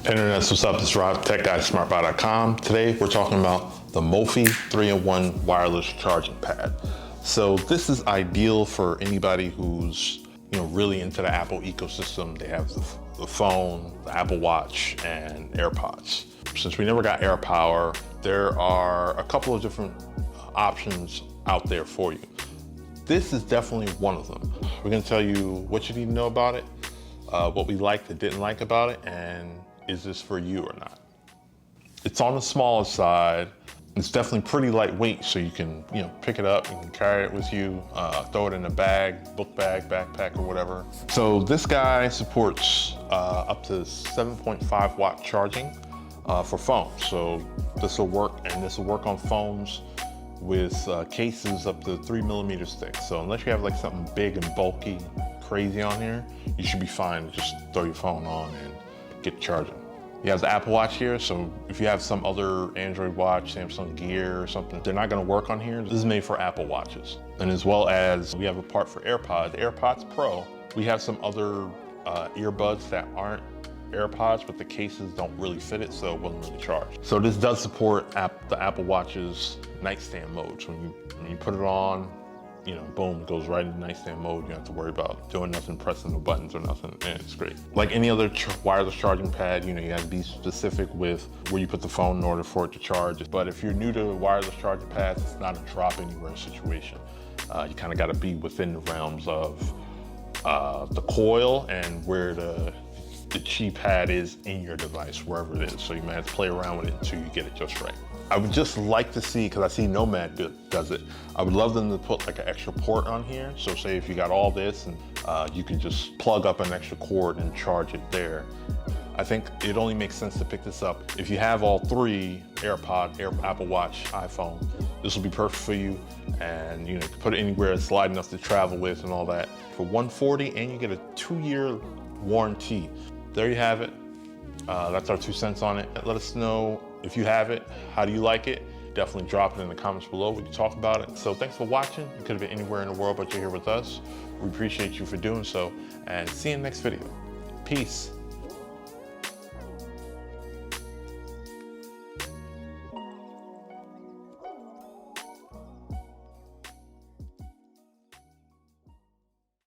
Internet, what's up? This is Rob, tech guy, smartbuy.com. Today we're talking about the Mophie 3-in-1 wireless charging pad. So this is ideal for anybody who's really into the Apple ecosystem. They have the phone, the Apple Watch, and AirPods. Since we never got AirPower, there are a couple of different options out there for you. This is definitely one of them. We're going to tell you what you need to know about it, what we liked and didn't like about it, and is this for you or not? It's on the smaller side. It's definitely pretty lightweight, so you can pick it up, you can carry it with you, throw it in a bag, book bag, backpack, or whatever. So this guy supports up to 7.5 watt charging for phones. So this will work, and this will work on phones with cases up to 3mm thick. So unless you have like something big and bulky, crazy on here, you should be fine to just throw your phone on and get charging. You have the Apple Watch here, so if you have some other Android watch, Samsung Gear or something, they're not gonna work on here. This is made for Apple Watches. And as well as we have a part for AirPods, AirPods Pro. We have some other earbuds that aren't AirPods, but the cases don't really fit it, so it wasn't really charged. So this does support the Apple Watch's nightstand mode. So when you put it on, boom, it goes right into nightstand mode. You don't have to worry about doing nothing, pressing the buttons or nothing, and it's great. Like any other wireless charging pad, you have to be specific with where you put the phone in order for it to charge. But if you're new to wireless charging pads, it's not a drop anywhere situation. You kind of got to be within the realms of the coil and where the Qi pad is in your device, wherever it is. So you might have to play around with it until you get it just right. I would just like to see, because I see Nomad does it, I would love them to put like an extra port on here. So say if you got all this and you can just plug up an extra cord and charge it there. I think it only makes sense to pick this up if you have all three AirPod, Apple Watch, iPhone. This will be perfect for you, and you can put it anywhere. It's light enough to travel with and all that. For $140, and you get a 2-year warranty. There you have it. That's our 2 cents on it. Let us know if you have it. How do you like it? Definitely drop it in the comments below. We can talk about it. So thanks for watching. You could have been anywhere in the world, but you're here with us. We appreciate you for doing so, and see you in the next video. Peace.